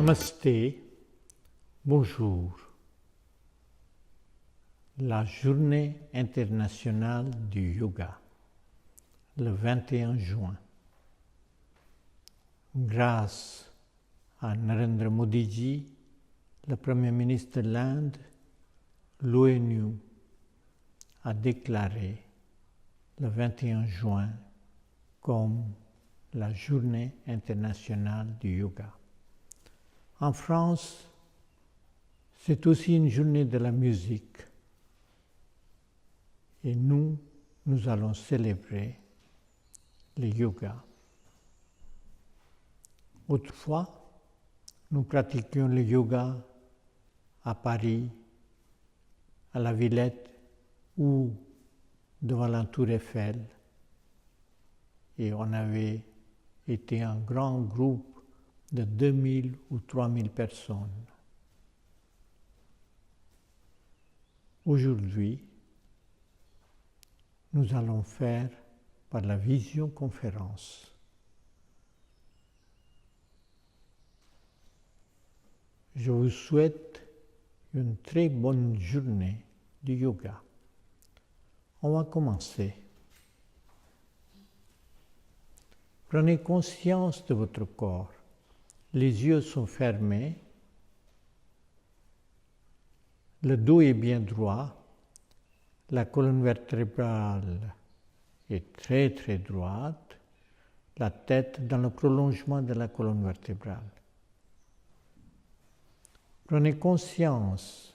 Namasté, bonjour. La journée internationale du yoga, le 21 juin. Grâce à Narendra Modi ji, le Premier ministre de l'Inde, l'ONU a déclaré le 21 juin comme la journée internationale du yoga. En France, c'est aussi une journée de la musique et nous allons célébrer le yoga. Autrefois, nous pratiquions le yoga à Paris, à la Villette ou devant la Tour Eiffel. Et on avait été un grand groupe de 2000 ou 3000 personnes. Aujourd'hui, nous allons faire par la visioconférence. Je vous souhaite une très bonne journée de yoga. On va commencer. Prenez conscience de votre corps. Les yeux sont fermés. Le dos est bien droit. La colonne vertébrale est très très droite. La tête dans le prolongement de la colonne vertébrale. Prenez conscience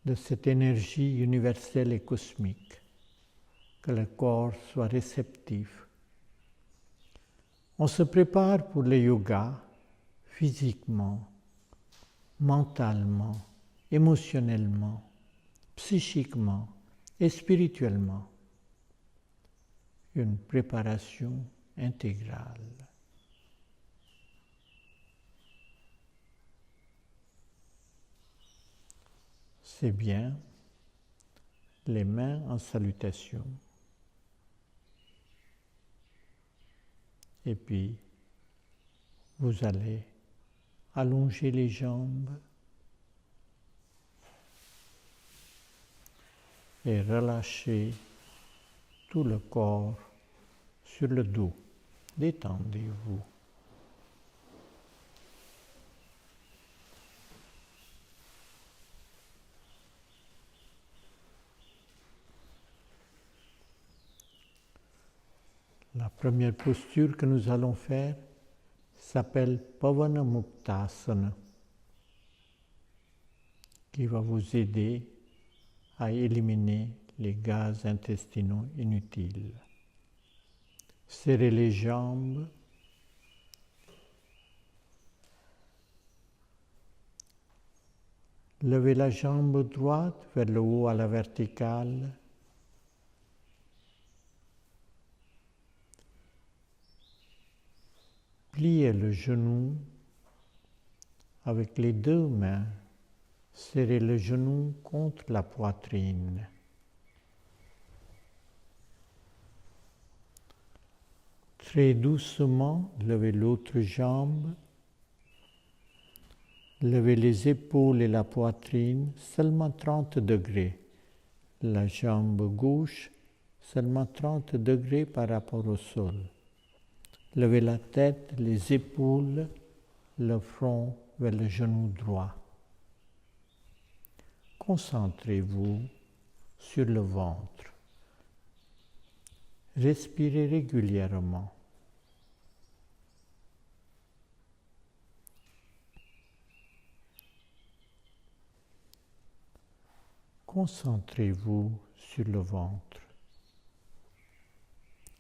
de cette énergie universelle et cosmique, que le corps soit réceptif. On se prépare pour le yoga physiquement, mentalement, émotionnellement, psychiquement et spirituellement. Une préparation intégrale. C'est bien, les mains en salutation. Et puis, vous allez allonger les jambes et relâcher tout le corps sur le dos. Détendez-vous. La première posture que nous allons faire s'appelle Pavana Muktasana, qui va vous aider à éliminer les gaz intestinaux inutiles. Serrez les jambes. Levez la jambe droite vers le haut à la verticale. Pliez le genou avec les deux mains. Serrez le genou contre la poitrine. Très doucement, levez l'autre jambe. Levez les épaules et la poitrine seulement 30 degrés. La jambe gauche seulement 30 degrés par rapport au sol. Levez la tête, les épaules, le front vers le genou droit. Concentrez-vous sur le ventre. Respirez régulièrement. Concentrez-vous sur le ventre.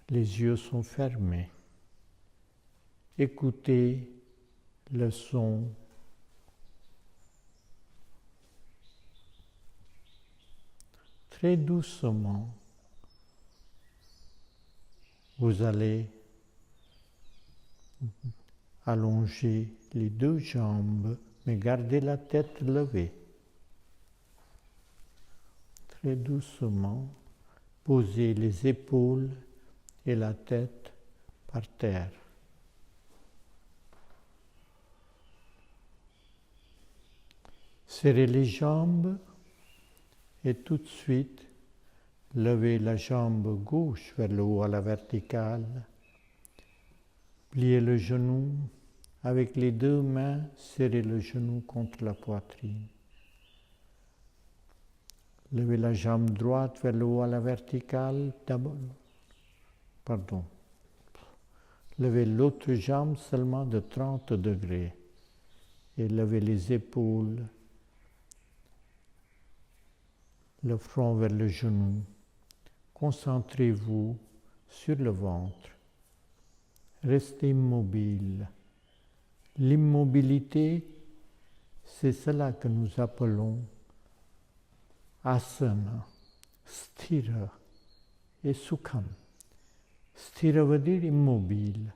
Les yeux sont fermés. Écoutez le son. Très doucement, vous allez allonger les deux jambes, mais gardez la tête levée. Très doucement, posez les épaules et la tête par terre. Serrez les jambes et tout de suite, levez la jambe gauche vers le haut à la verticale. Pliez le genou. Avec les deux mains, serrez le genou contre la poitrine. Levez la jambe droite vers le haut à la verticale. Levez l'autre jambe seulement de 30 degrés. Et levez les épaules, le front vers le genou. Concentrez-vous sur le ventre. Restez immobile. L'immobilité, c'est cela que nous appelons asana, sthira et sukham. Sthira veut dire immobile.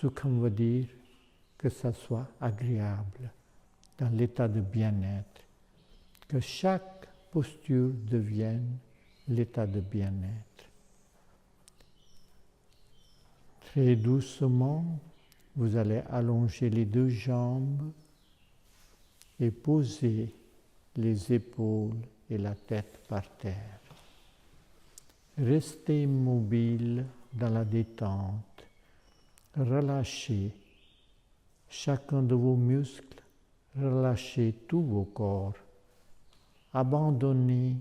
Sukham veut dire que ça soit agréable, dans l'état de bien-être. Que chaque posture devienne l'état de bien-être. Très doucement, vous allez allonger les deux jambes et poser les épaules et la tête par terre. Restez immobile dans la détente. Relâchez chacun de vos muscles. Relâchez tout vos corps. Abandonnez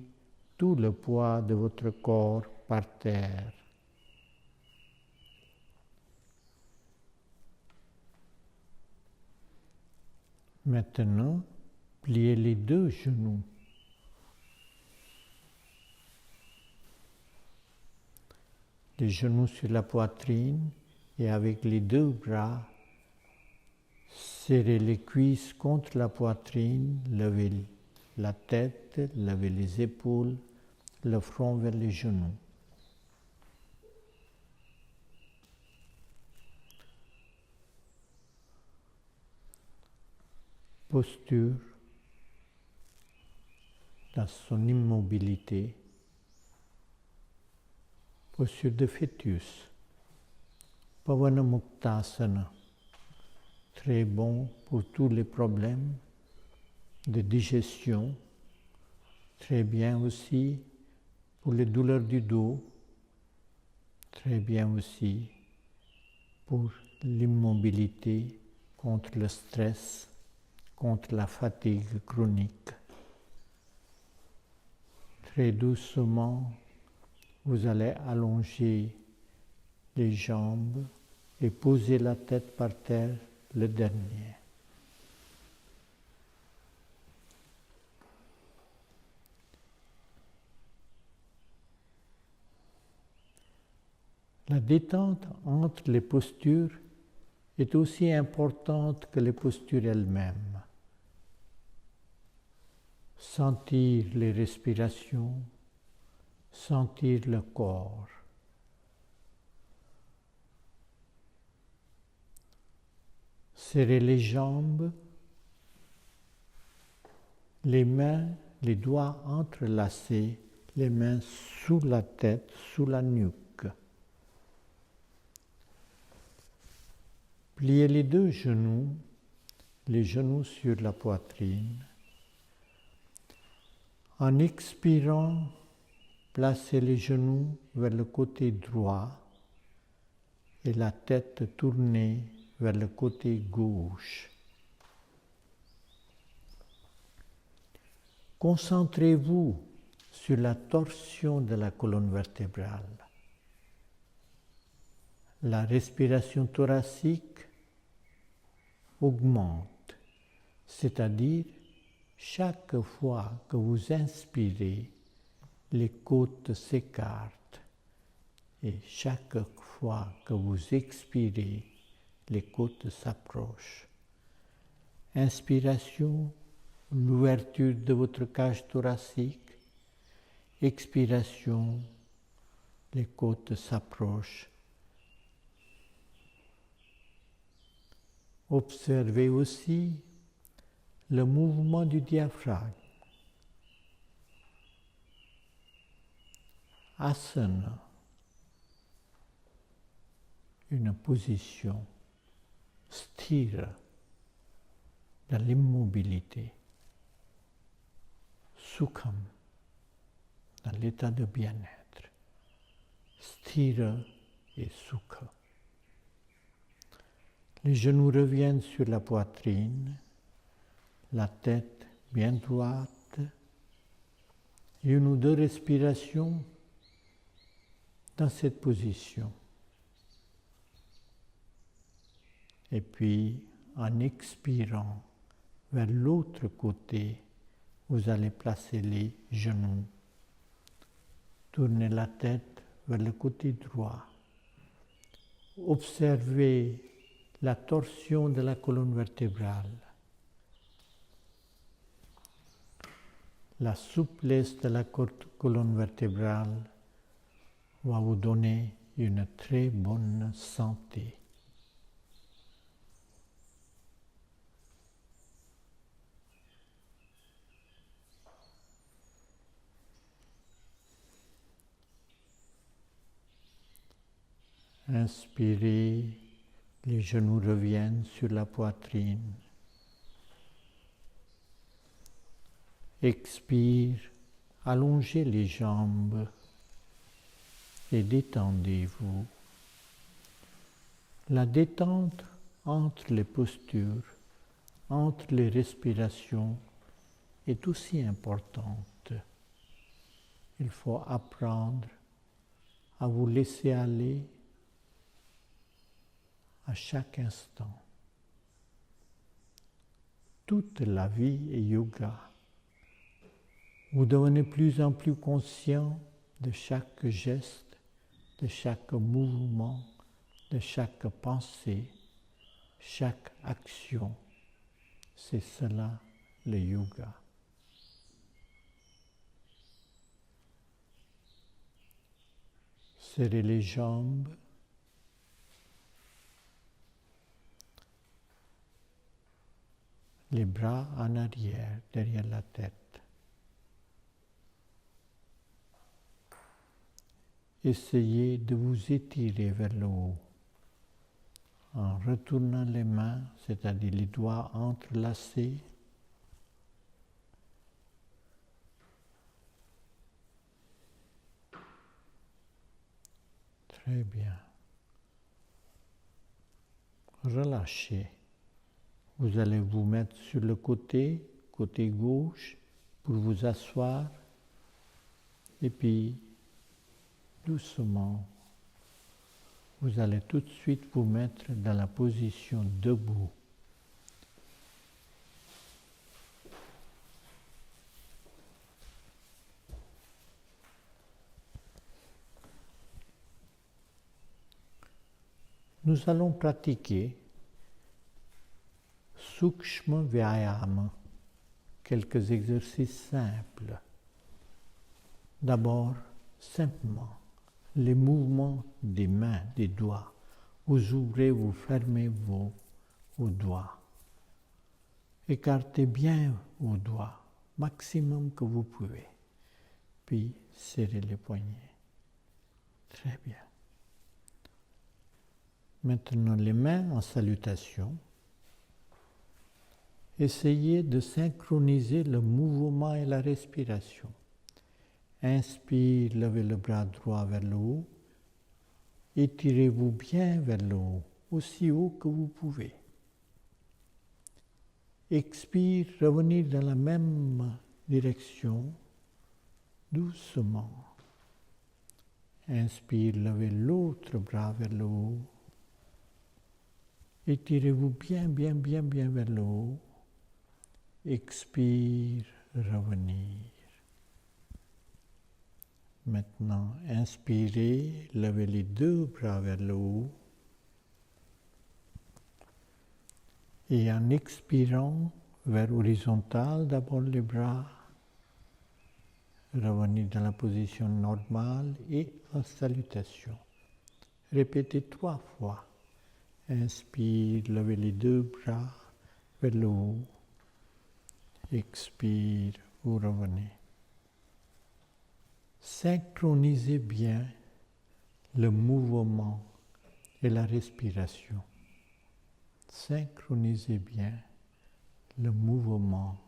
tout le poids de votre corps par terre. Maintenant, pliez les deux genoux. Les genoux sur la poitrine et avec les deux bras, serrez les cuisses contre la poitrine, levez la tête, levez les épaules, le front vers les genoux. Posture dans son immobilité, posture de fœtus, Pavana Muktasana, très bon pour tous les problèmes de digestion, très bien aussi pour les douleurs du dos, très bien aussi pour l'immobilité, contre le stress, contre la fatigue chronique. Très doucement, vous allez allonger les jambes et poser la tête par terre, le dernier. La détente entre les postures est aussi importante que les postures elles-mêmes. Sentir les respirations, sentir le corps. Serrer les jambes, les mains, les doigts entrelacés, les mains sous la tête, sous la nuque. Pliez les deux genoux, les genoux sur la poitrine. En expirant, placez les genoux vers le côté droit et la tête tournée vers le côté gauche. Concentrez-vous sur la torsion de la colonne vertébrale. La respiration thoracique augmente, c'est-à-dire chaque fois que vous inspirez, les côtes s'écartent et chaque fois que vous expirez, les côtes s'approchent. Inspiration, l'ouverture de votre cage thoracique. Expiration, les côtes s'approchent. Observez aussi le mouvement du diaphragme. Asana, une position sthira dans l'immobilité. sukham, dans l'état de bien-être. Sthira et sukha. Les genoux reviennent sur la poitrine, la tête bien droite, une ou deux respirations dans cette position. Et puis, en expirant vers l'autre côté, vous allez placer les genoux. Tournez la tête vers le côté droit. Observez la torsion de la colonne vertébrale. La souplesse de la colonne vertébrale va vous donner une très bonne santé. Inspirez, les genoux reviennent sur la poitrine. Expire, allongez les jambes et détendez-vous. La détente entre les postures, entre les respirations est aussi importante. Il faut apprendre à vous laisser aller à chaque instant. Toute la vie est yoga. Vous devenez plus en plus conscient de chaque geste, de chaque mouvement, de chaque pensée, chaque action. C'est cela le yoga. Serrez les jambes. Les bras en arrière, derrière la tête. Essayez de vous étirer vers le haut en retournant les mains, c'est-à-dire les doigts entrelacés. Très bien. Relâchez. Vous allez vous mettre sur le côté gauche, pour vous asseoir. Et puis, doucement, vous allez tout de suite vous mettre dans la position debout. Nous allons pratiquer Sukshma Vyayama, quelques exercices simples. D'abord, simplement, les mouvements des mains, des doigts. Vous ouvrez, vous fermez vos doigts. Écartez bien vos doigts, maximum que vous pouvez. Puis, serrez les poignets. Très bien. Maintenant, les mains en salutation. Essayez de synchroniser le mouvement et la respiration. Inspire, levez le bras droit vers le haut. Étirez-vous bien vers le haut, aussi haut que vous pouvez. Expire, revenir dans la même direction, doucement. Inspire, levez l'autre bras vers le haut. Étirez-vous bien vers le haut. Expire, revenir. Maintenant, inspirez, levez les deux bras vers le haut. Et en expirant vers horizontal, d'abord les bras, revenir dans la position normale et en salutation. Répétez 3 fois. Inspire, levez les deux bras vers le haut. Expire, vous revenez. Synchronisez bien le mouvement et la respiration. Synchronisez bien le mouvement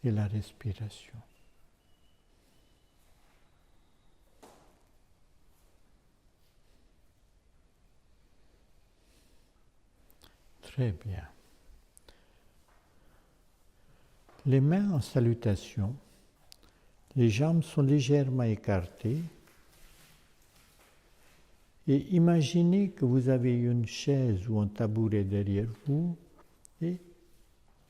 et la respiration. Très bien. Les mains en salutation, les jambes sont légèrement écartées et imaginez que vous avez une chaise ou un tabouret derrière vous et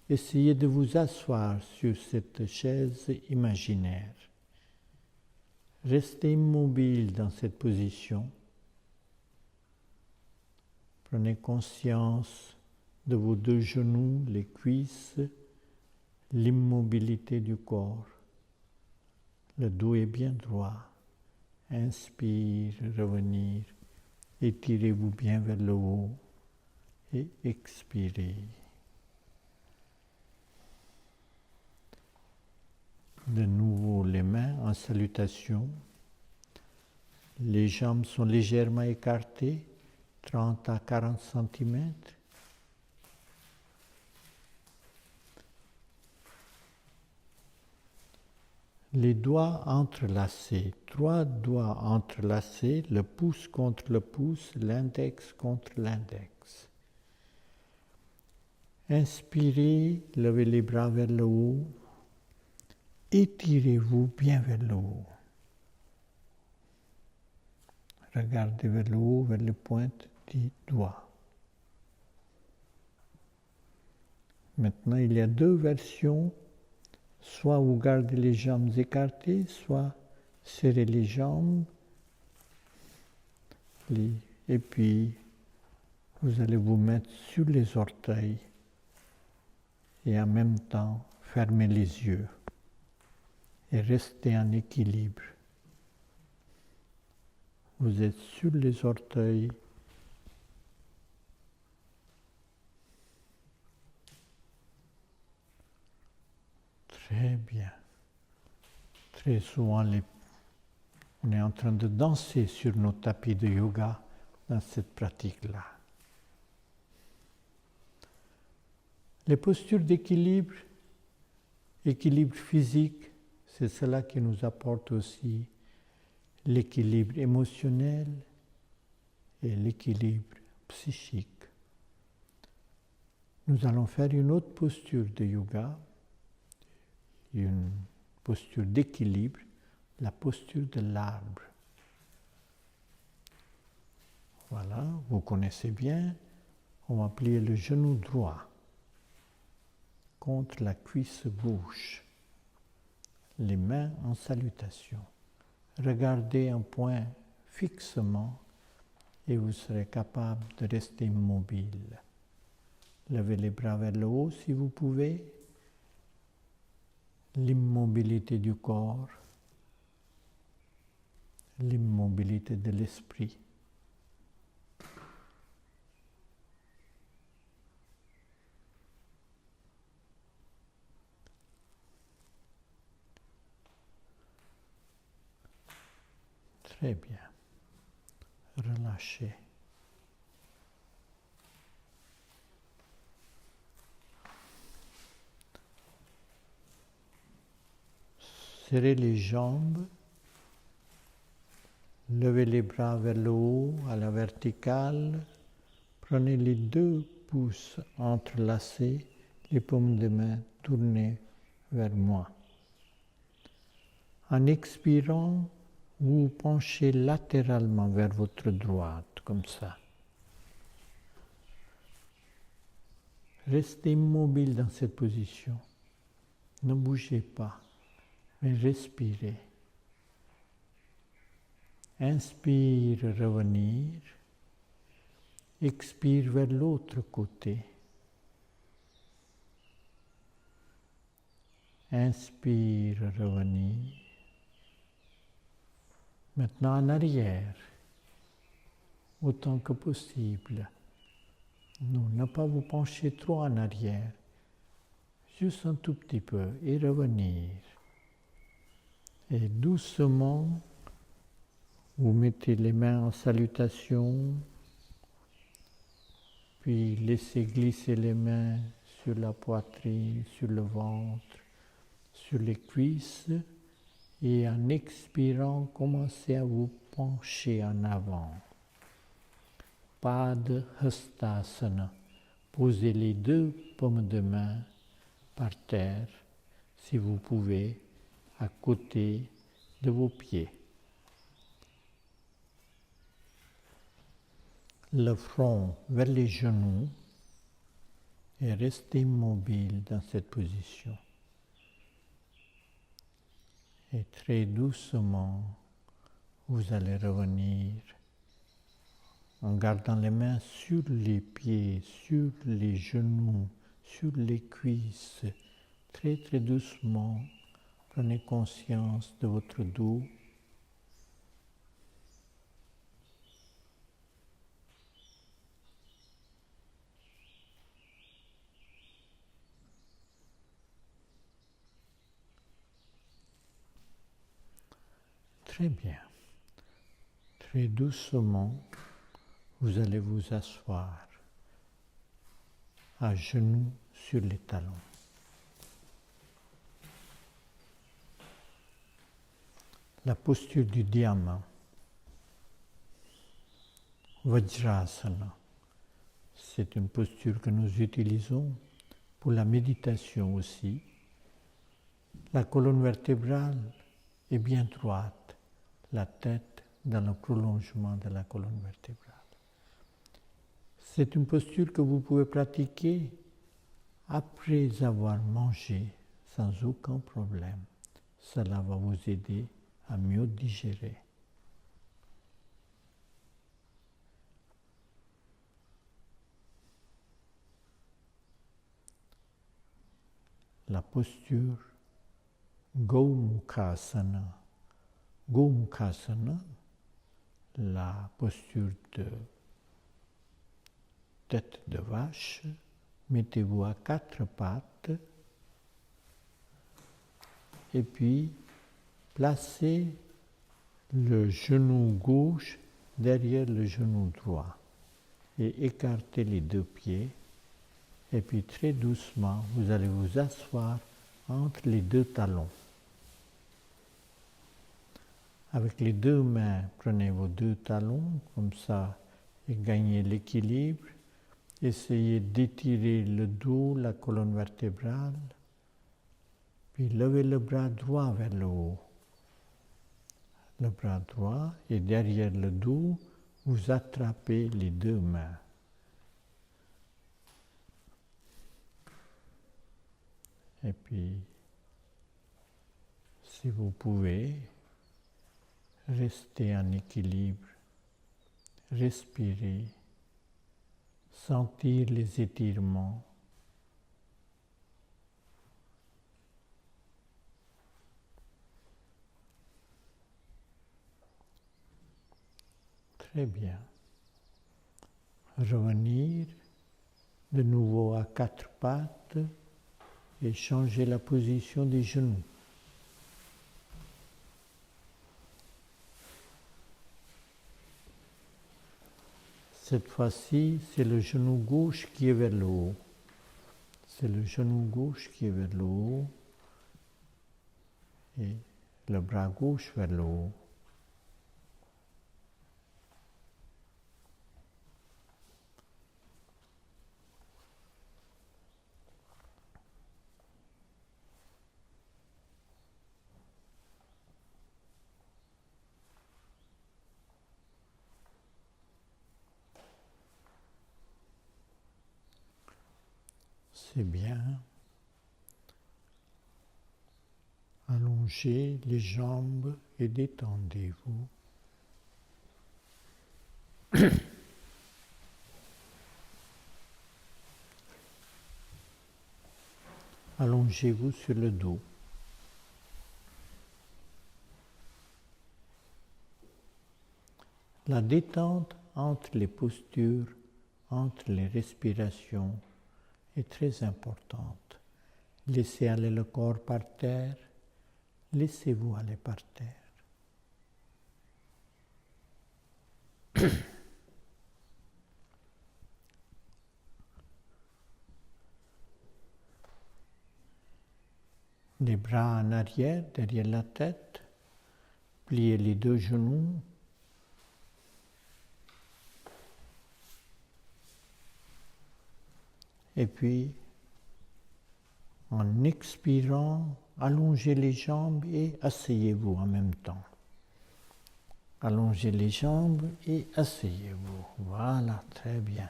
essayez de vous asseoir sur cette chaise imaginaire. Restez immobile dans cette position. Prenez conscience de vos deux genoux, les cuisses, l'immobilité du corps. Le dos est bien droit. Inspire, revenir. Étirez-vous bien vers le haut et expirez. De nouveau les mains en salutation. Les jambes sont légèrement écartées, 30 à 40 cm. Les doigts entrelacés, 3 doigts entrelacés, le pouce contre le pouce, l'index contre l'index. Inspirez, levez les bras vers le haut, étirez-vous bien vers le haut. Regardez vers le haut, vers les pointes des doigts. Maintenant, il y a deux versions. Soit vous gardez les jambes écartées, soit serrez les jambes. Et puis, vous allez vous mettre sur les orteils et en même temps fermer les yeux et rester en équilibre. Vous êtes sur les orteils. Très bien. Très souvent, on est en train de danser sur nos tapis de yoga dans cette pratique-là. Les postures d'équilibre, équilibre physique, c'est cela qui nous apporte aussi l'équilibre émotionnel et l'équilibre psychique. Nous allons faire une autre posture de yoga, une posture d'équilibre, la posture de l'arbre. Voilà, vous connaissez bien, on va plier le genou droit contre la cuisse gauche, les mains en salutation. Regardez un point fixement et vous serez capable de rester immobile. Levez les bras vers le haut si vous pouvez. L'immobilité du corps, l'immobilité de l'esprit. Très bien. Relâchez. Serrez les jambes. Levez les bras vers le haut, à la verticale. Prenez les 2 pouces entrelacés, les paumes de main tournées vers moi. En expirant, vous vous penchez latéralement vers votre droite, comme ça. Restez immobile dans cette position. Ne bougez pas, mais respirez. Inspire, revenir. Expire vers l'autre côté. Inspire, revenir. Maintenant en arrière, autant que possible. Non, ne pas vous pencher trop en arrière, juste un tout petit peu, et revenir. Et doucement, vous mettez les mains en salutation, puis laissez glisser les mains sur la poitrine, sur le ventre, sur les cuisses, et en expirant, commencez à vous pencher en avant. Pas de Hastasana, Posez les deux paumes de main par terre, si vous pouvez, à côté de vos pieds. Le front vers les genoux et restez immobile dans cette position. Et très doucement, vous allez revenir en gardant les mains sur les pieds, sur les genoux, sur les cuisses. Très très doucement, prenez conscience de votre dos. Très bien. Très doucement, vous allez vous asseoir à genoux sur les talons. La posture du diamant, Vajrasana, c'est une posture que nous utilisons pour la méditation aussi. La colonne vertébrale est bien droite, la tête dans le prolongement de la colonne vertébrale. C'est une posture que vous pouvez pratiquer après avoir mangé sans aucun problème. Cela va vous aider à mieux digérer. La posture Gomukhasana. Gomukhasana, la posture de tête de vache. Mettez-vous à quatre pattes et puis placez le genou gauche derrière le genou droit et écartez les deux pieds. Et puis très doucement, vous allez vous asseoir entre les deux talons. Avec les deux mains, prenez vos deux talons, comme ça, et gagnez l'équilibre. Essayez d'étirer le dos, la colonne vertébrale, puis levez le bras droit vers le haut. Le bras droit et derrière le dos, vous attrapez les deux mains. Et puis, si vous pouvez, restez en équilibre, respirez, sentir les étirements. Très bien. Revenir de nouveau à quatre pattes et changer la position des genoux. Cette fois-ci, c'est le genou gauche qui est vers le haut. C'est le genou gauche qui est vers le haut et le bras gauche vers le haut. C'est bien. Allongez les jambes et détendez-vous. Allongez-vous sur le dos. La détente entre les postures, entre les respirations est très importante. Laissez aller le corps par terre, laissez-vous aller par terre. Les bras en arrière, derrière la tête, pliez les deux genoux. Et puis, en expirant, allongez les jambes et asseyez-vous en même temps. Allongez les jambes et asseyez-vous. Voilà, très bien.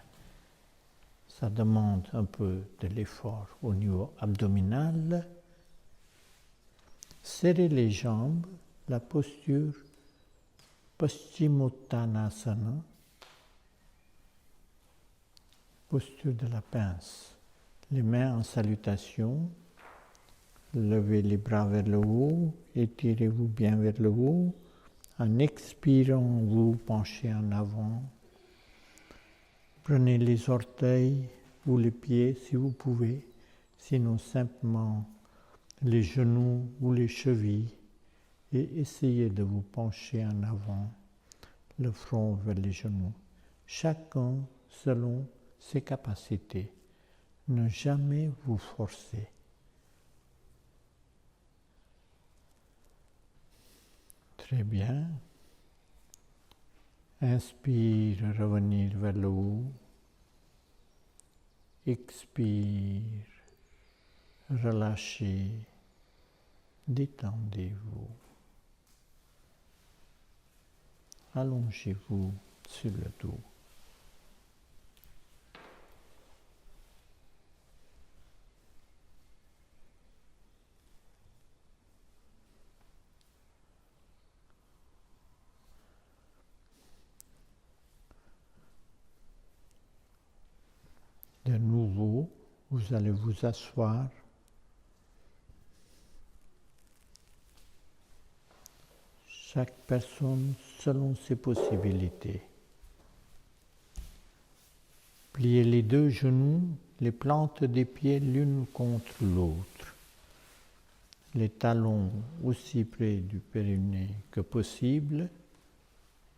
Ça demande un peu de l'effort au niveau abdominal. Serrez les jambes, la posture Paschimottanasana, posture de la pince. Les mains en salutation, levez les bras vers le haut, étirez-vous bien vers le haut. En expirant, vous penchez en avant. Prenez les orteils ou les pieds si vous pouvez, sinon simplement les genoux ou les chevilles et essayez de vous pencher en avant, le front vers les genoux, chacun selon ses capacités. Ne jamais vous forcer. Très bien. Inspire, revenir vers le haut. Expire, relâchez, détendez-vous. Allongez-vous sur le dos. De nouveau, vous allez vous asseoir. Chaque personne selon ses possibilités. Pliez les deux genoux, les plantes des pieds l'une contre l'autre. Les talons aussi près du périnée que possible.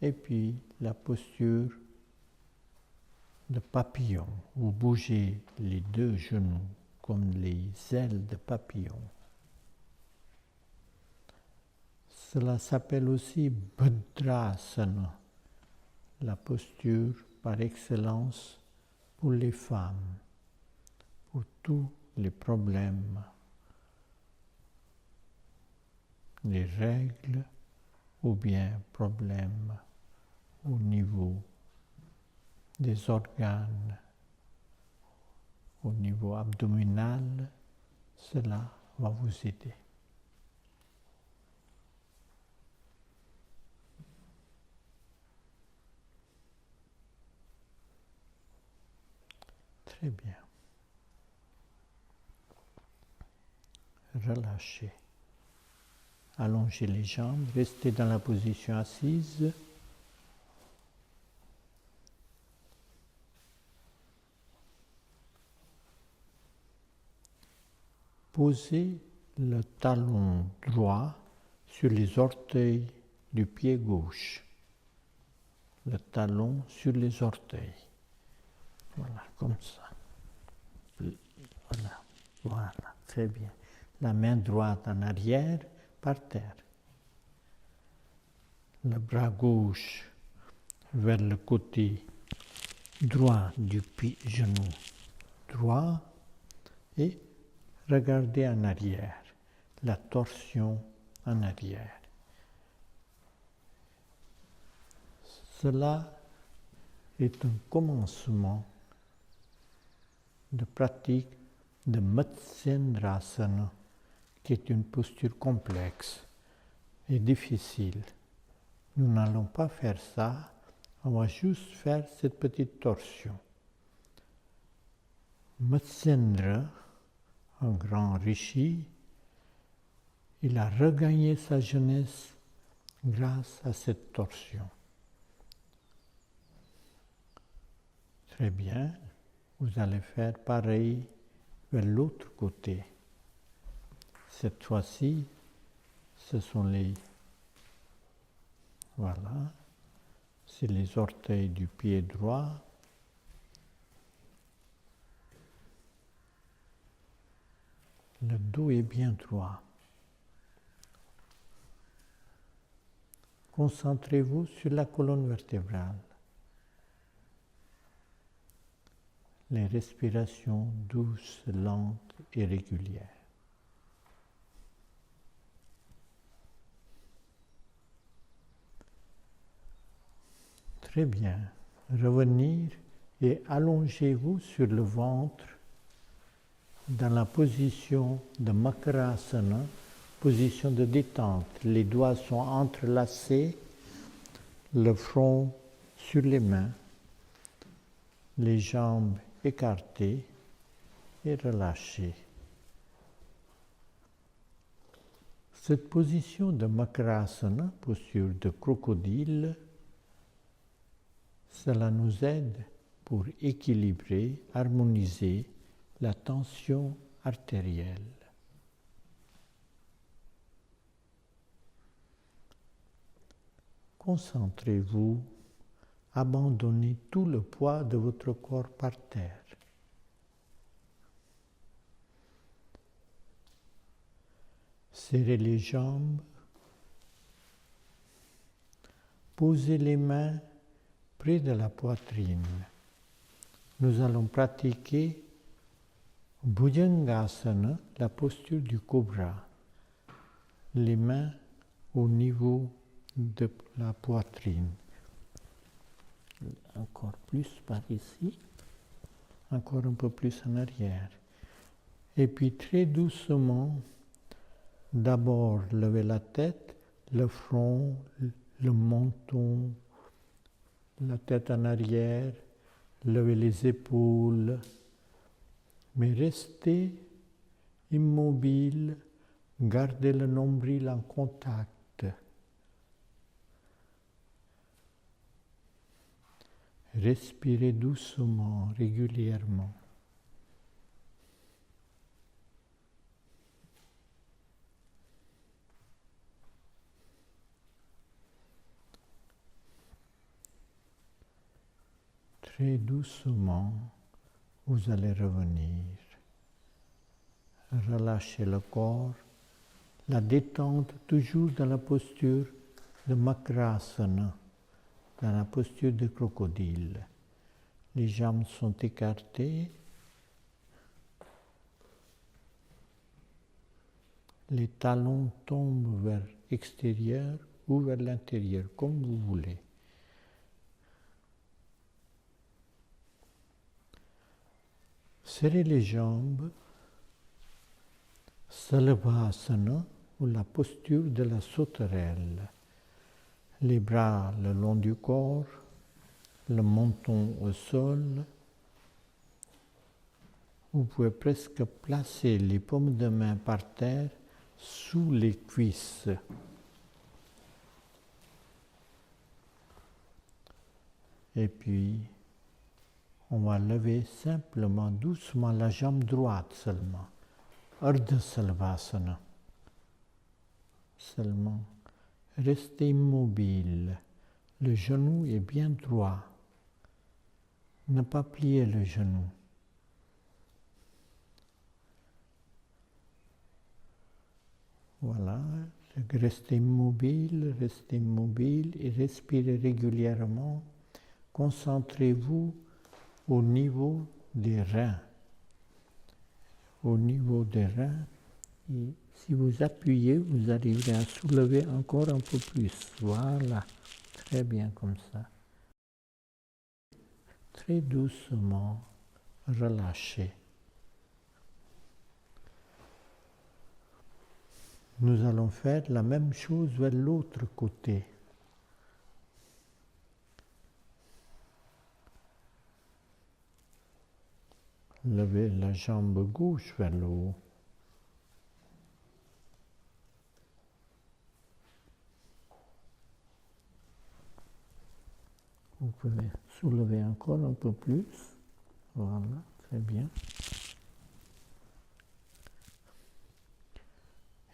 Et puis la posture de papillon. Vous bougez les deux genoux comme les ailes de papillon. Cela s'appelle aussi Bhadrasana, la posture par excellence pour les femmes, pour tous les problèmes, les règles ou bien problèmes au niveau des organes, au niveau abdominal, cela va vous aider. Très bien. Relâchez. Allongez les jambes, restez dans la position assise. Posez le talon droit sur les orteils du pied gauche. Le talon sur les orteils. Voilà, comme ça. Voilà, très bien. La main droite en arrière, par terre. Le bras gauche vers le côté droit du genou droit et regardez en arrière, la torsion en arrière. Cela est un commencement de pratique de Matsyendrasana, qui est une posture complexe et difficile. Nous n'allons pas faire ça, on va juste faire cette petite torsion. Matsyendra, un grand rishi, il a regagné sa jeunesse grâce à cette torsion. Très bien, vous allez faire pareil vers l'autre côté. Cette fois-ci, ce sont c'est les orteils du pied droit. Le dos est bien droit. Concentrez-vous sur la colonne vertébrale. les respirations douces, lentes et régulières. Très bien. Revenir et allongez-vous sur le ventre dans la position de Makarasana, position de détente. Les doigts sont entrelacés, le front sur les mains, les jambes écartées et relâchées. Cette position de Makarasana, posture de crocodile, cela nous aide pour équilibrer, harmoniser la tension artérielle. Concentrez-vous, abandonnez tout le poids de votre corps par terre. Serrez les jambes, posez les mains près de la poitrine. Nous allons pratiquer Bhujangasana, la posture du cobra. Les mains au niveau de la poitrine. Encore plus par ici, encore un peu plus en arrière. Et puis très doucement, d'abord levez la tête, le front, le menton, la tête en arrière, levez les épaules, mais restez immobile, gardez le nombril en contact. Respirez doucement, régulièrement. Très doucement, vous allez revenir. Relâchez le corps, la détente toujours dans la posture de Makrasana, dans la posture de crocodile. Les jambes sont écartées, les talons tombent vers l'extérieur ou vers l'intérieur, comme vous voulez. Serrez les jambes, Salavasana ou la posture de la sauterelle. Les bras le long du corps, le menton au sol. Vous pouvez presque placer les paumes de main par terre sous les cuisses. Et puis, on va lever simplement, doucement, la jambe droite seulement. Ardha Salavasana. Seulement, restez immobile. Le genou est bien droit. Ne pas plier le genou. Voilà, restez immobile et respirez régulièrement. Concentrez-vous au niveau des reins. Au niveau des reins, et si vous appuyez, vous arriverez à soulever encore un peu plus. Voilà, très bien comme ça. Très doucement, relâchez. Nous allons faire la même chose vers l'autre côté. Levez la jambe gauche vers le haut. Vous pouvez soulever encore un peu plus. Voilà, très bien.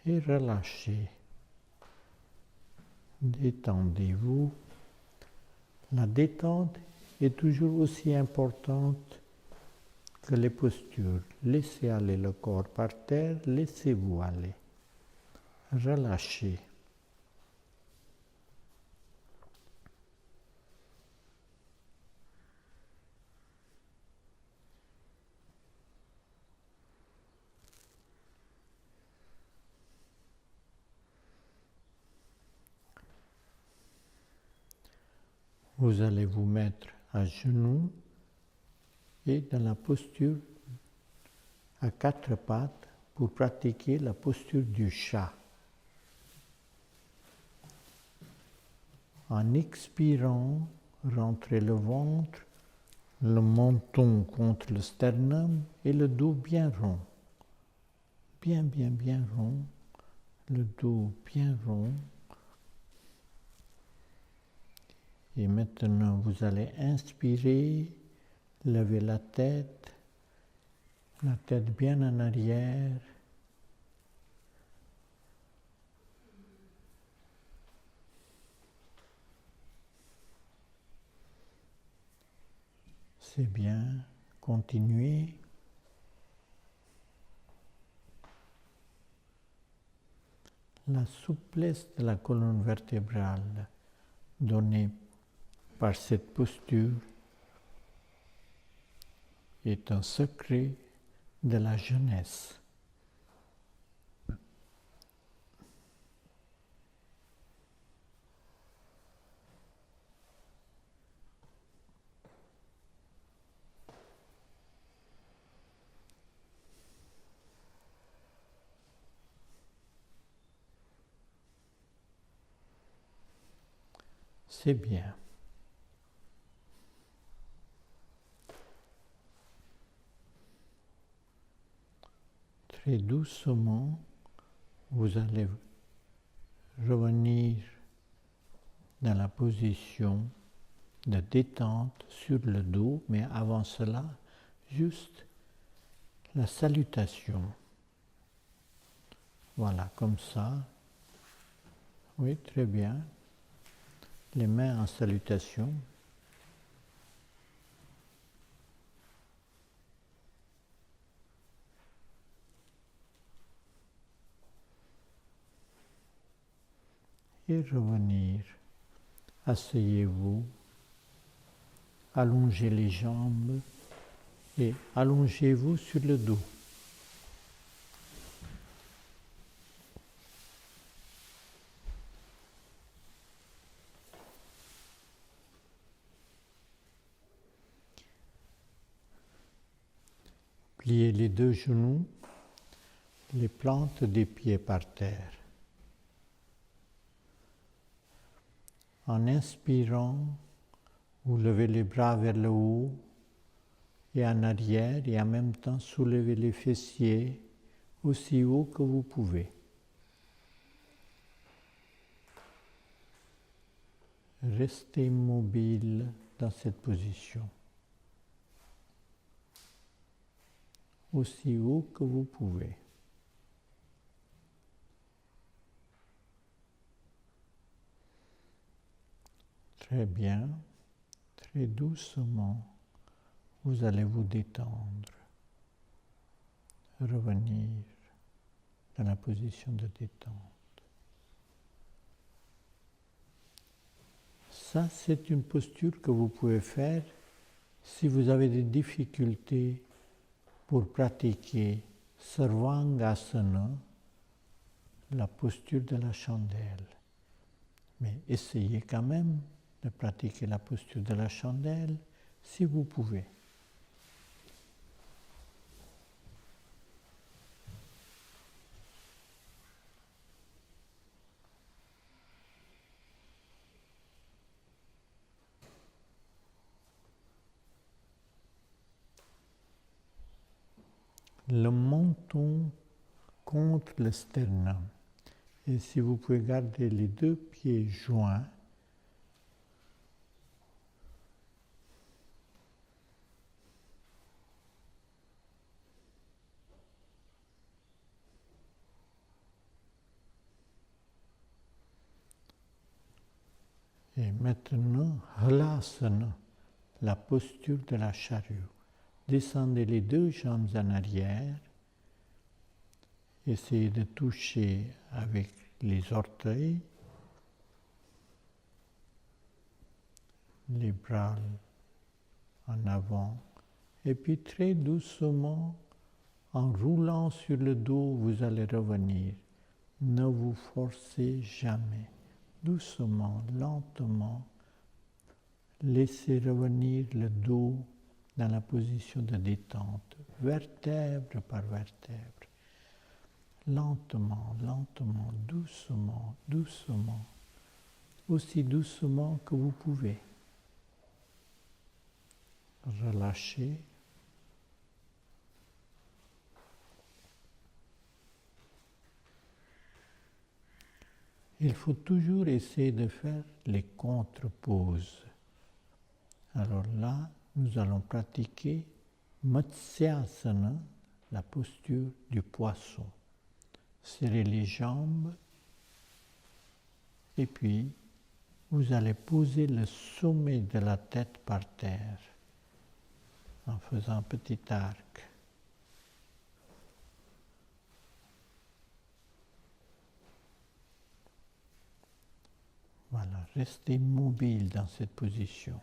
Et relâchez. Détendez-vous. La détente est toujours aussi importante que les postures. Laissez aller le corps par terre, laissez-vous aller. Relâchez. Vous allez vous mettre à genoux et dans la posture à quatre pattes pour pratiquer la posture du chat. En expirant, rentrez le ventre, le menton contre le sternum et le dos bien rond. Bien rond. Le dos bien rond. Et maintenant, vous allez inspirer, lever la tête bien en arrière. C'est bien, continuez. La souplesse de la colonne vertébrale donnée par cette posture est un secret de la jeunesse. C'est bien. Très doucement, vous allez revenir dans la position de détente sur le dos, mais avant cela, juste la salutation. Voilà, comme ça. Oui, très bien. Les mains en salutation. Et revenir. Asseyez-vous. Allongez les jambes et allongez-vous sur le dos. Pliez les deux genoux, les plantes des pieds par terre. En inspirant, vous levez les bras vers le haut et en arrière et en même temps soulevez les fessiers aussi haut que vous pouvez. Restez immobile dans cette position. Aussi haut que vous pouvez. Très bien, très doucement, vous allez vous détendre, revenir dans la position de détente. Ça, c'est une posture que vous pouvez faire si vous avez des difficultés pour pratiquer Sarvangasana, la posture de la chandelle. Mais essayez quand même de pratiquer la posture de la chandelle si vous pouvez. Le menton contre le sternum. Et si vous pouvez garder les deux pieds joints, et maintenant, Halasana, la posture de la charrue. Descendez les deux jambes en arrière. Essayez de toucher avec les orteils, les bras en avant. Et puis très doucement, en roulant sur le dos, vous allez revenir. Ne vous forcez jamais. Doucement, lentement, Laissez revenir le dos dans la position de détente, vertèbre par vertèbre. Lentement, lentement, doucement, doucement, aussi doucement que vous pouvez. Relâchez. Il faut toujours essayer de faire les contre-poses. Alors là, nous allons pratiquer Matsyasana, la posture du poisson. Serrez les jambes et puis vous allez poser le sommet de la tête par terre en faisant un petit arc. Voilà, restez immobile dans cette position.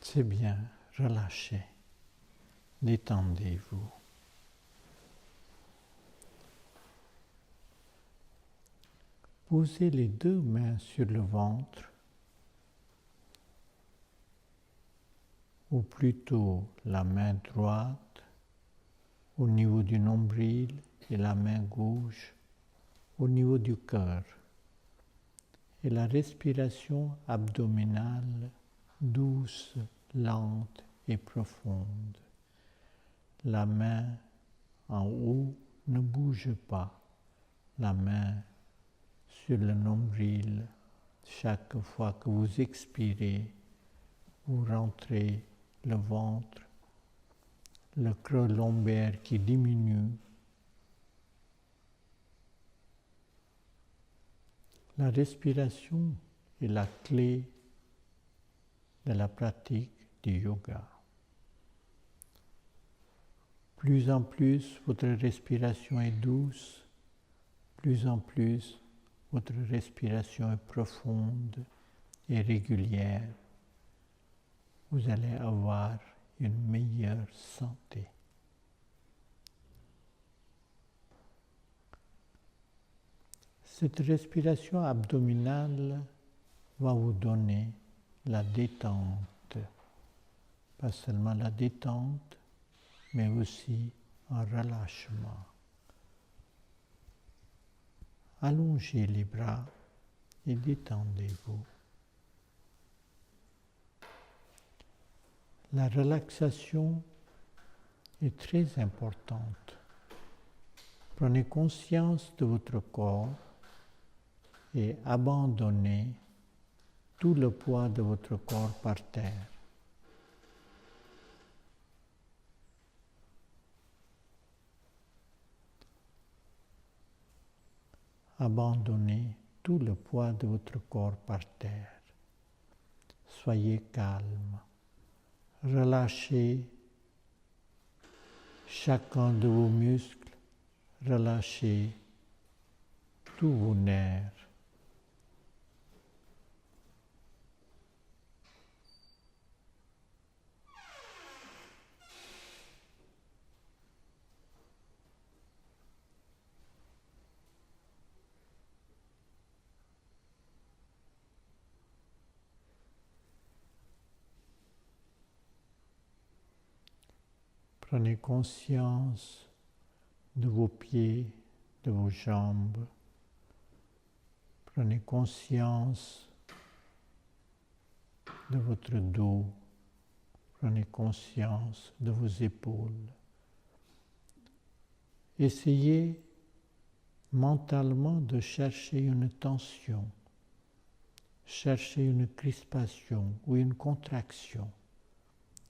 C'est bien, relâchez, détendez-vous. Posez les deux mains sur le ventre, ou plutôt la main droite au niveau du nombril et la main gauche au niveau du cœur. Et la respiration abdominale douce, lente et profonde. La main en haut ne bouge pas. La main sur le nombril. Chaque fois que vous expirez, vous rentrez le ventre, le creux lombaire qui diminue. La respiration est la clé de la pratique du yoga. Plus en plus, votre respiration est douce, plus en plus, votre respiration est profonde et régulière. Vous allez avoir une meilleure santé. Cette respiration abdominale va vous donner la détente, pas seulement la détente, mais aussi un relâchement. Allongez les bras et détendez-vous. La relaxation est très importante. Prenez conscience de votre corps et abandonnez tout le poids de votre corps par terre. Abandonnez tout le poids de votre corps par terre. Soyez calme. Relâchez chacun de vos muscles. Relâchez tous vos nerfs. Prenez conscience de vos pieds, de vos jambes. Prenez conscience de votre dos. Prenez conscience de vos épaules. Essayez mentalement de chercher une tension, chercher une crispation ou une contraction.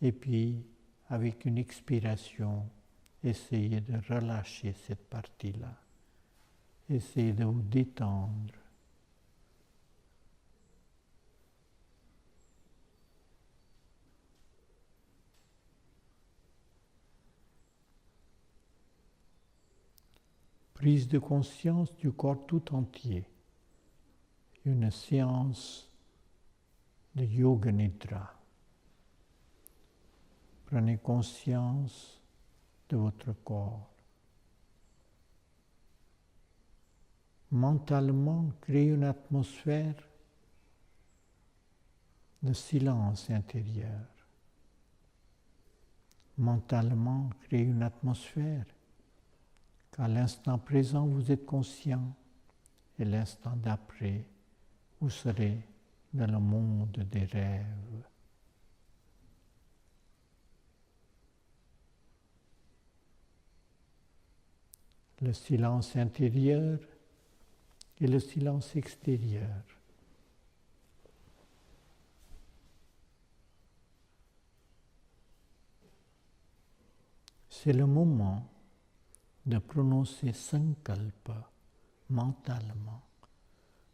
Et puis, avec une expiration, essayez de relâcher cette partie-là. Essayez de vous détendre. prise de conscience du corps tout entier, une séance de Yoga Nidra. Prenez conscience de votre corps. Mentalement, créez une atmosphère de silence intérieur. Mentalement, créez une atmosphère qu'à l'instant présent, vous êtes conscient et l'instant d'après, vous serez dans le monde des rêves. Le silence intérieur et le silence extérieur. C'est le moment de prononcer Sankalpa mentalement.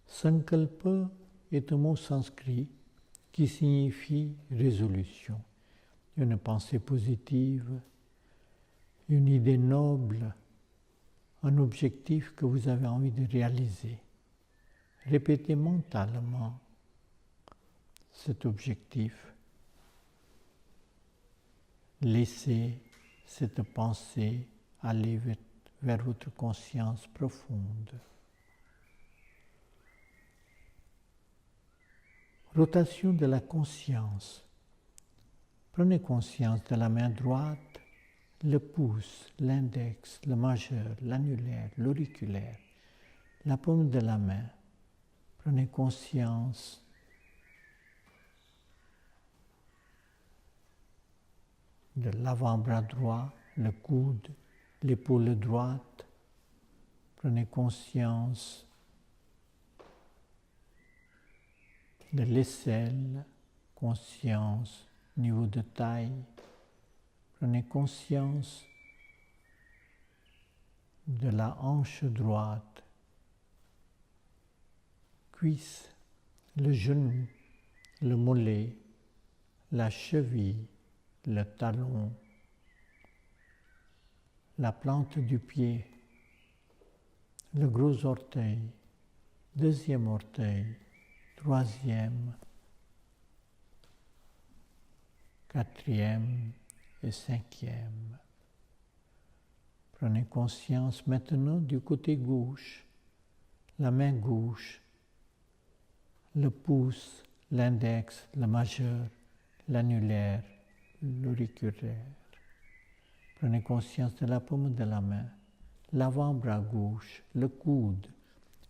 Sankalpa est un mot sanskrit qui signifie résolution, une pensée positive, une idée noble, un objectif que vous avez envie de réaliser. Répétez mentalement cet objectif. Laissez cette pensée aller vers votre conscience profonde. Rotation de la conscience. Prenez conscience de la main droite, le pouce, l'index, le majeur, l'annulaire, l'auriculaire, la paume de la main. Prenez conscience de l'avant-bras droit, le coude, l'épaule droite. Prenez conscience de l'aisselle, conscience, niveau de taille. Prenez conscience de la hanche droite, cuisse, le genou, le mollet, la cheville, le talon, la plante du pied, le gros orteil, deuxième orteil, troisième, quatrième et cinquième. Prenez conscience maintenant du côté gauche, la main gauche, le pouce, l'index, le majeur, l'annulaire, l'auriculaire. Prenez conscience de la paume de la main, l'avant-bras gauche, le coude,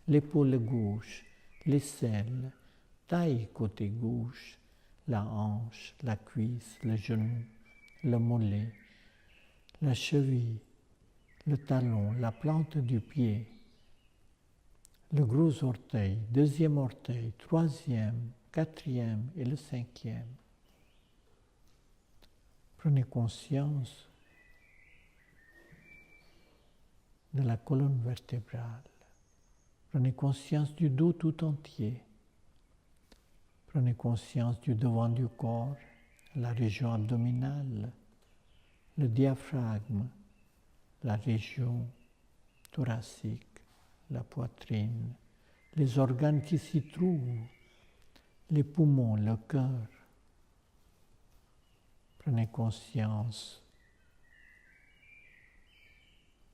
l'épaule gauche, l'aisselle, taille côté gauche, la hanche, la cuisse, le genou, le mollet, la cheville, le talon, la plante du pied, le gros orteil, deuxième orteil, troisième, quatrième et le cinquième. Prenez conscience de la colonne vertébrale. Prenez conscience du dos tout entier. Prenez conscience du devant du corps, la région abdominale, le diaphragme, la région thoracique, la poitrine, les organes qui s'y trouvent, les poumons, le cœur. Prenez conscience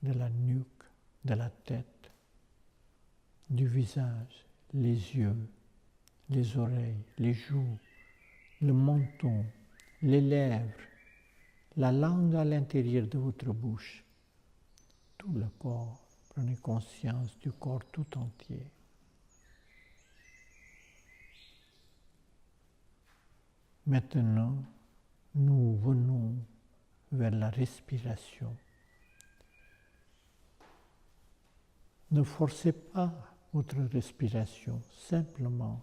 de la nuque, de la tête, du visage, les yeux, les oreilles, les joues, le menton, les lèvres, la langue à l'intérieur de votre bouche, tout le corps. Prenez conscience du corps tout entier. Maintenant, nous venons vers la respiration. Ne forcez pas votre respiration, simplement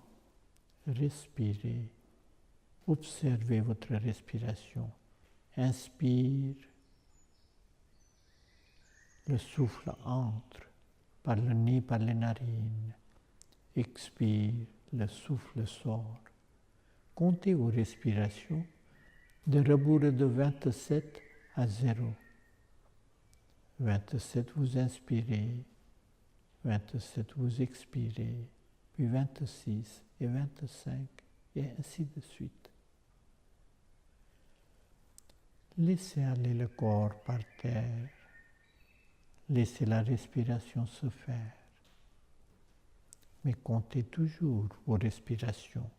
respirez, observez votre respiration. Inspire, le souffle entre par le nez, par les narines. Expire, le souffle sort. Comptez vos respirations de rebours de 27 à 0. 27, vous inspirez. 27, vous expirez. Puis 26 et 25, et ainsi de suite. Laissez aller le corps par terre. Laissez la respiration se faire. Mais comptez toujours vos respirations.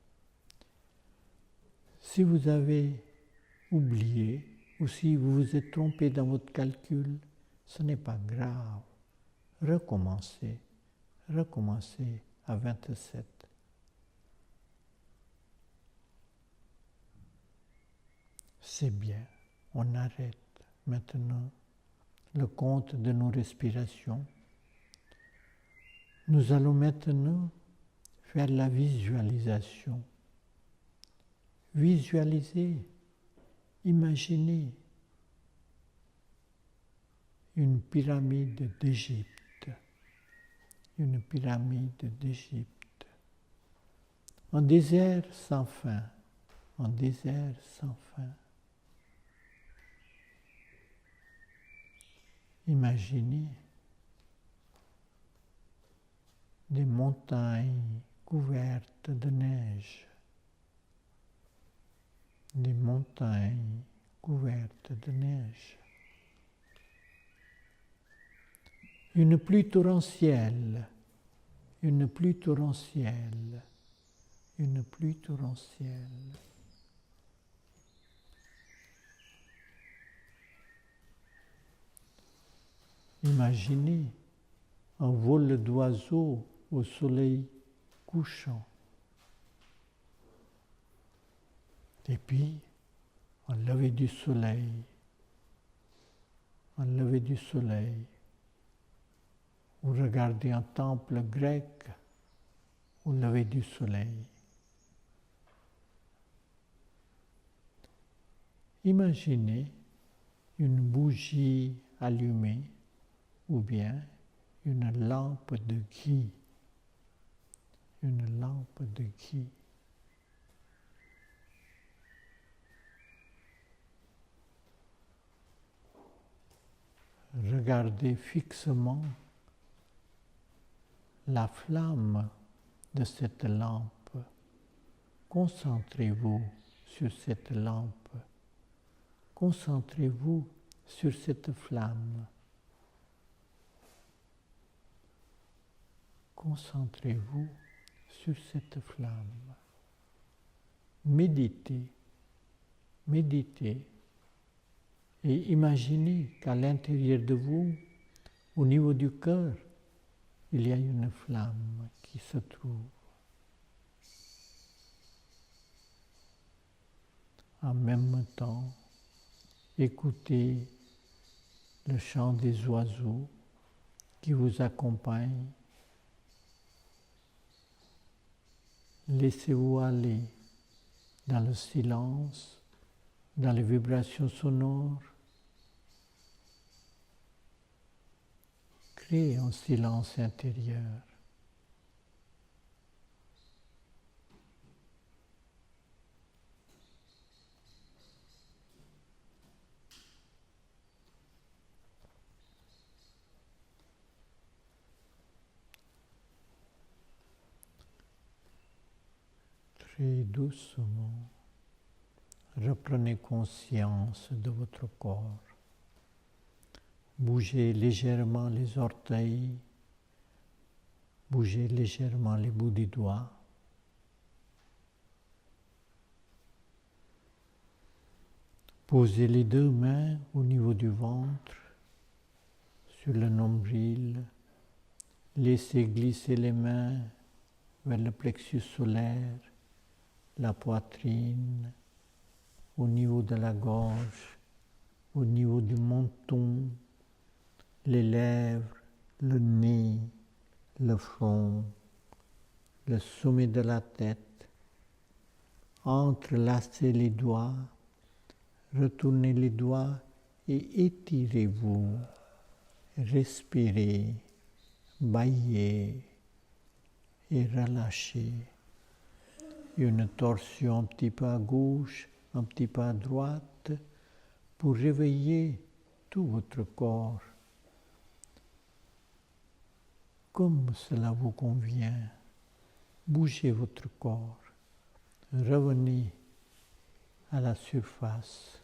Si vous avez oublié ou si vous vous êtes trompé dans votre calcul, ce n'est pas grave. Recommencez à 27. C'est bien, on arrête maintenant le compte de nos respirations. Nous allons maintenant faire la visualisation. Visualisez, imaginez une pyramide d'Égypte. Une pyramide d'Égypte. Un désert sans fin. Un désert sans fin. Imaginez des montagnes couvertes de neige. Des montagnes couvertes de neige. Une pluie torrentielle. Une pluie torrentielle. Une pluie torrentielle. Imaginez un vol d'oiseaux au soleil couchant. Et puis, un lever du soleil. Un lever du soleil. Vous regardez un temple grec au lever du soleil. Imaginez une bougie allumée ou bien une lampe de ghee. Une lampe de ghee. Regardez fixement la flamme de cette lampe. Concentrez-vous sur cette lampe. Concentrez-vous sur cette flamme. Concentrez-vous sur cette flamme. Méditez. Méditez. Et imaginez qu'à l'intérieur de vous, au niveau du cœur, il y a une flamme qui se trouve. En même temps, écoutez le chant des oiseaux qui vous accompagnent. Laissez-vous aller dans le silence, dans les vibrations sonores. Créez un silence intérieur. Très doucement, reprenez conscience de votre corps. Bougez légèrement les orteils, bougez légèrement les bouts des doigts. Posez les deux mains au niveau du ventre, sur le nombril. Laissez glisser les mains vers le plexus solaire, la poitrine, au niveau de la gorge, au niveau du menton, les lèvres, le nez, le front, le sommet de la tête. Entrelacez les doigts, retournez les doigts et étirez-vous. Respirez, bâillez et relâchez. Une torsion un petit peu à gauche, un petit peu à droite, pour réveiller tout votre corps comme cela vous convient. Bougez votre corps. Revenez à la surface.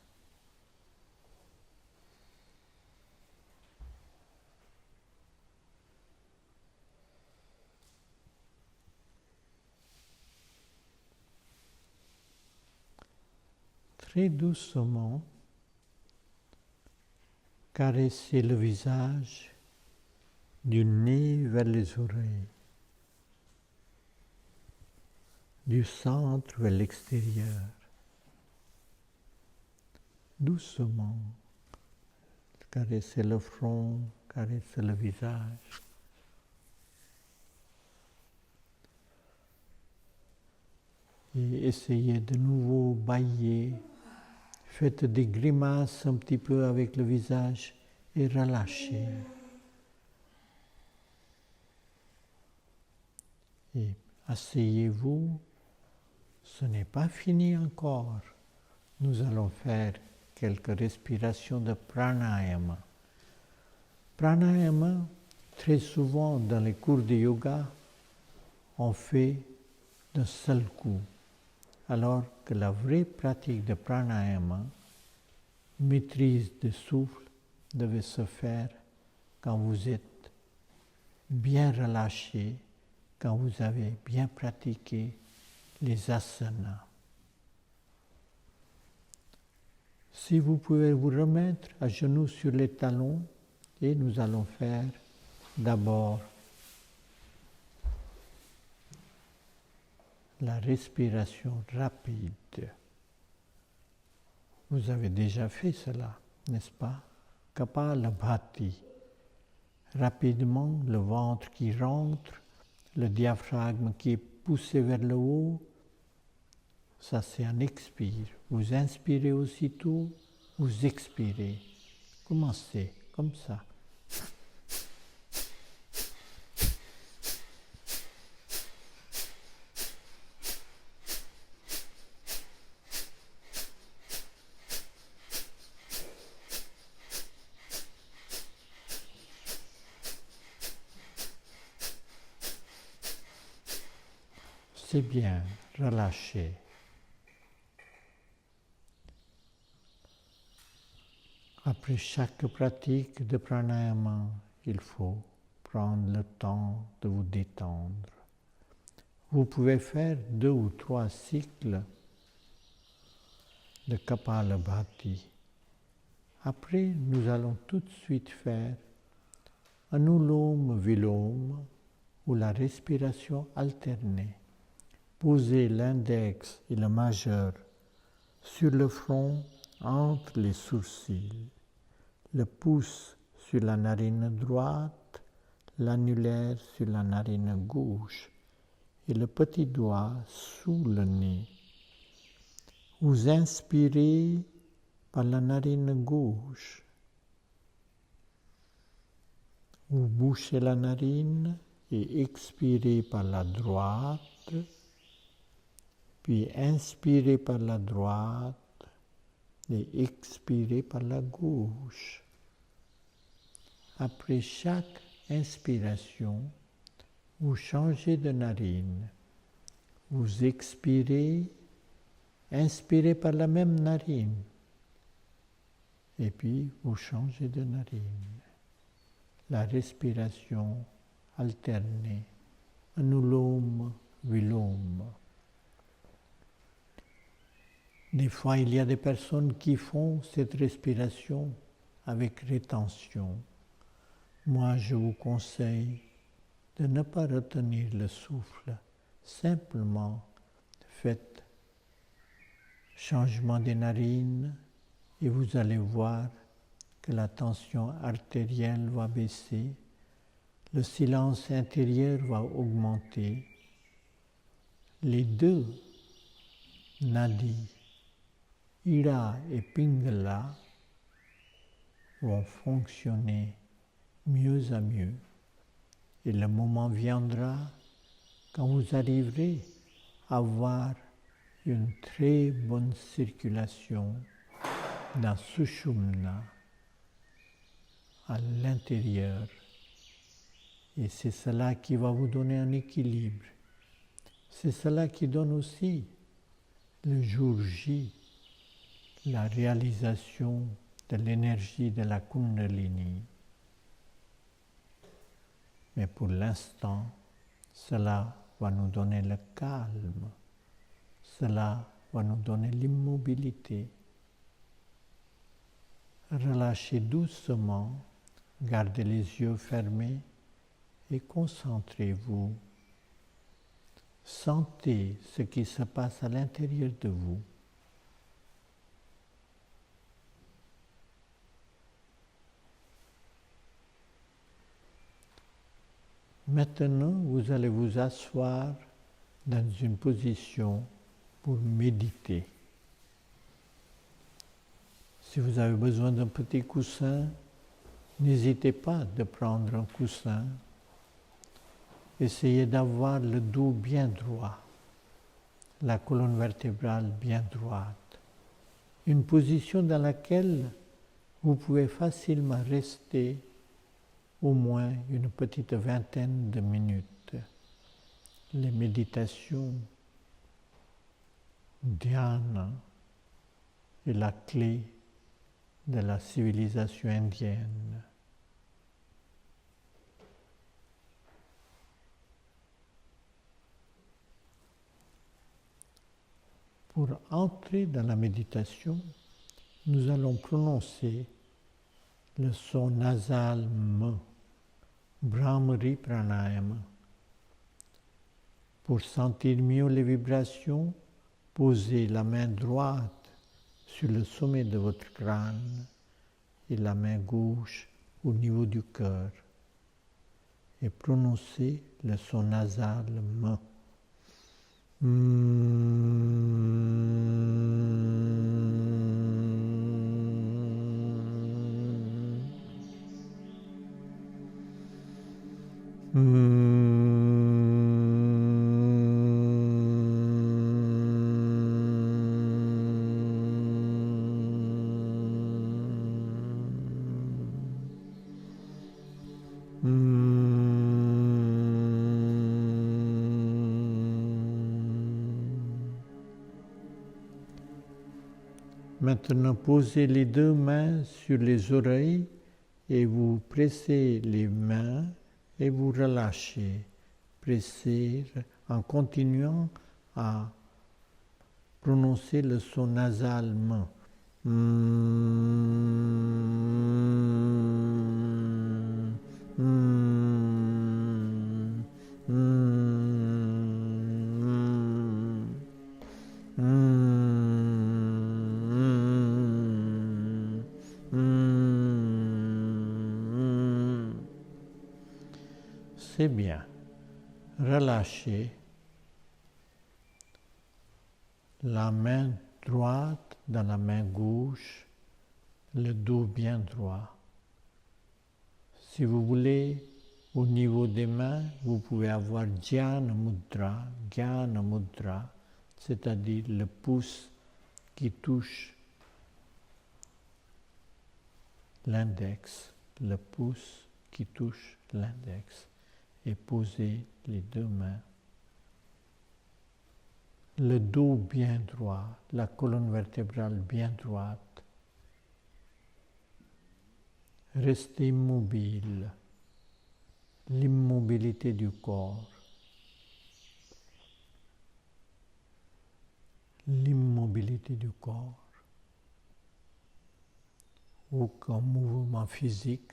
Très doucement, caressez le visage du nez vers les oreilles, du centre vers l'extérieur. Doucement, caressez le front, caressez le visage. Et essayez de nouveau bâiller. Faites des grimaces un petit peu avec le visage et relâchez. Et asseyez-vous, ce n'est pas fini encore. Nous allons faire quelques respirations de pranayama. Pranayama, très souvent dans les cours de yoga, on fait d'un seul coup. Alors que la vraie pratique de pranayama, maîtrise du souffle, devait se faire quand vous êtes bien relâché, quand vous avez bien pratiqué les asanas. Si vous pouvez vous remettre à genoux sur les talons, et nous allons faire d'abord la respiration rapide. Vous avez déjà fait cela, n'est-ce pas? Kapalabhati. Rapidement, le ventre qui rentre, le diaphragme qui est poussé vers le haut. Ça, c'est un expire. Vous inspirez aussitôt, vous expirez. Commencez comme ça. C'est bien, relâchez. Après chaque pratique de pranayama, il faut prendre le temps de vous détendre. Vous pouvez faire 2 ou 3 cycles de Kapalabhati. Après, nous allons tout de suite faire Anuloma Viloma ou la respiration alternée. Posez l'index et le majeur sur le front entre les sourcils, le pouce sur la narine droite, l'annulaire sur la narine gauche et le petit doigt sous le nez. Vous inspirez par la narine gauche. Vous bouchez la narine et expirez par la droite. Puis inspirez par la droite et expirez par la gauche. Après chaque inspiration, vous changez de narine. Vous expirez, inspirez par la même narine. Et puis vous changez de narine. La respiration alternée. Anuloma Viloma. Des fois, il y a des personnes qui font cette respiration avec rétention. Moi, je vous conseille de ne pas retenir le souffle. Simplement, faites changement des narines et vous allez voir que la tension artérielle va baisser, le silence intérieur va augmenter. Les 2 nadis, Ida et Pingala, vont fonctionner mieux à mieux. Et le moment viendra quand vous arriverez à avoir une très bonne circulation dans Sushumna, à l'intérieur Et c'est cela qui va vous donner un équilibre. C'est cela qui donne aussi le jour J, la réalisation de l'énergie de la Kundalini. Mais pour l'instant, cela va nous donner le calme, cela va nous donner l'immobilité. Relâchez doucement, gardez les yeux fermés et concentrez-vous. Sentez ce qui se passe à l'intérieur de vous. Maintenant, vous allez vous asseoir dans une position pour méditer. Si vous avez besoin d'un petit coussin, n'hésitez pas de prendre un coussin. Essayez d'avoir le dos bien droit, la colonne vertébrale bien droite. Une position dans laquelle vous pouvez facilement rester au moins une petite vingtaine de minutes. Les méditations, dhyana est la clé de la civilisation indienne. Pour entrer dans la méditation, nous allons prononcer le son nasal M, Brahmari Pranayama. Pour sentir mieux les vibrations, posez la main droite sur le sommet de votre crâne et la main gauche au niveau du cœur et prononcez le son nasal M. Maintenant, posez les deux mains sur les oreilles et vous pressez les mains et vous relâchez. Pressez en continuant à prononcer le son nasal M. C'est bien. Relâchez la main droite dans la main gauche, le dos bien droit. Si vous voulez, au niveau des mains, vous pouvez avoir Dhyana Mudra, c'est-à-dire le pouce qui touche l'index, le pouce qui touche l'index. Et posez les deux mains. Le dos bien droit, la colonne vertébrale bien droite. Restez immobile. L'immobilité du corps. L'immobilité du corps. Aucun mouvement physique.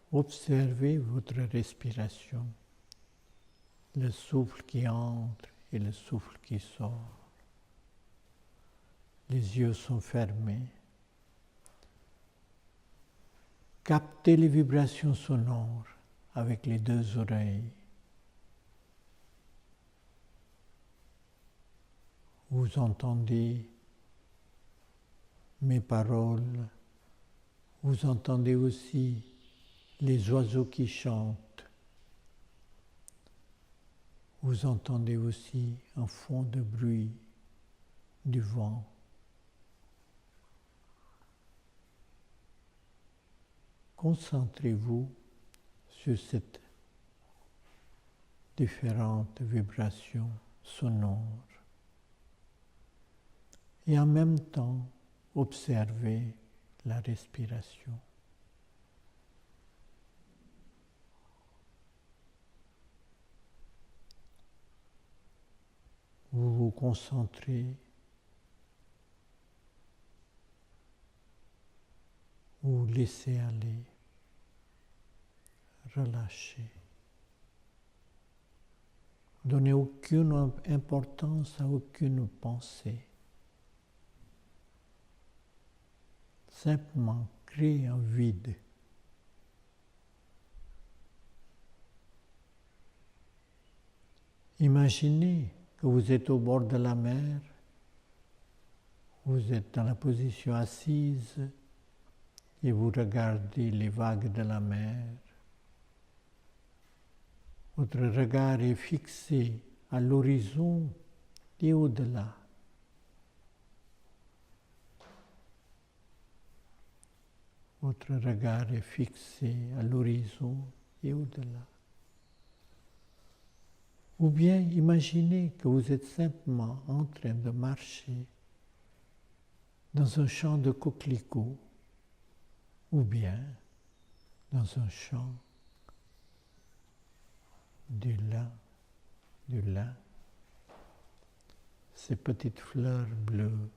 Observez votre respiration, le souffle qui entre et le souffle qui sort. Les yeux sont fermés. Captez les vibrations sonores avec les deux oreilles. Vous entendez mes paroles, vous entendez aussi les oiseaux qui chantent. Vous entendez aussi un fond de bruit du vent. concentrez-vous sur cette différentes vibrations sonores et en même temps observez la respiration. Vous vous concentrez, vous laissez aller, relâchez. Donnez aucune importance à aucune pensée. Simplement créez un vide. Imaginez que vous êtes au bord de la mer, vous êtes dans la position assise et vous regardez les vagues de la mer. Votre regard est fixé à l'horizon et au-delà. Votre regard est fixé à l'horizon et au-delà. Ou bien imaginez que vous êtes simplement en train de marcher dans un champ de coquelicots ou bien dans un champ de lin, ces petites fleurs bleues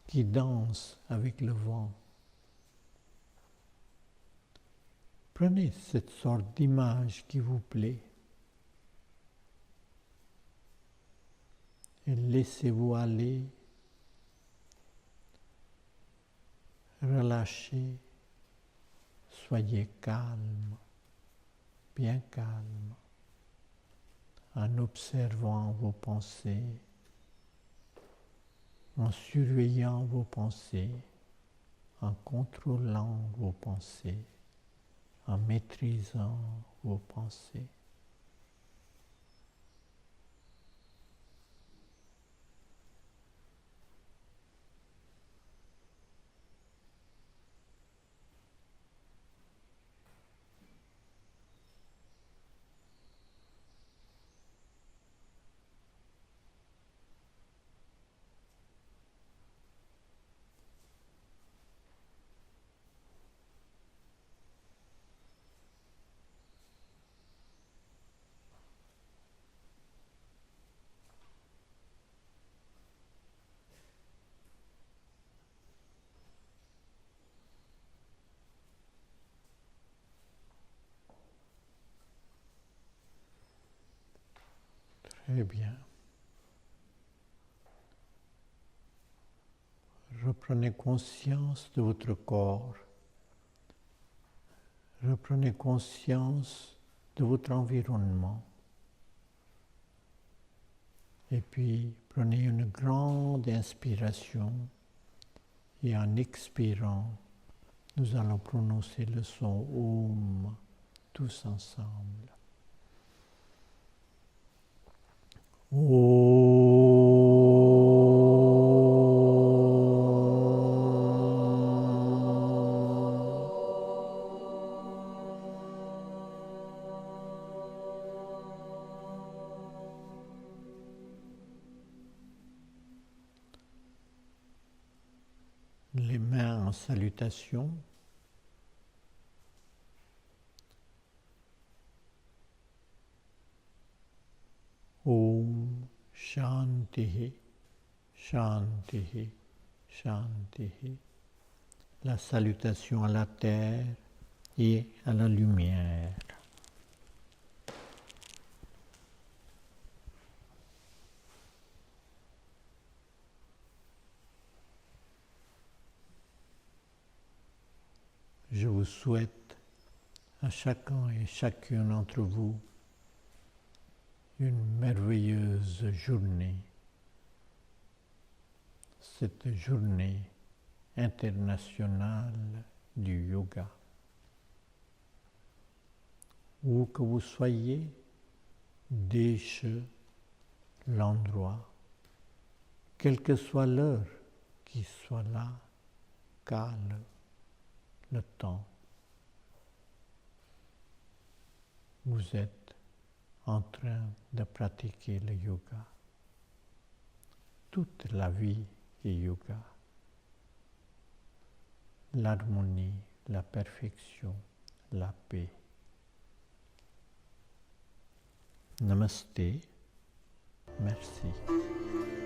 qui dansent avec le vent. Prenez cette sorte d'image qui vous plaît et laissez-vous aller, relâchez, soyez calme, bien calme, en observant vos pensées, en surveillant vos pensées, en contrôlant vos pensées, en maîtrisant vos pensées. Très bien. Reprenez conscience de votre corps. Reprenez conscience de votre environnement. Et puis, prenez une grande inspiration et en expirant, nous allons prononcer le son Om tous ensemble. Les mains en salutation. Om Shantihi, Shantihi, Shantihi. La salutation à la terre et à la lumière. Je vous souhaite à chacun et chacune d'entre vous une merveilleuse journée, cette journée internationale du yoga. Où que vous soyez, déche l'endroit, quelle que soit l'heure qui soit là, cale le temps. Vous êtes en train de pratiquer le yoga. Toute la vie est yoga. L'harmonie, la perfection, la paix. Namaste. Merci.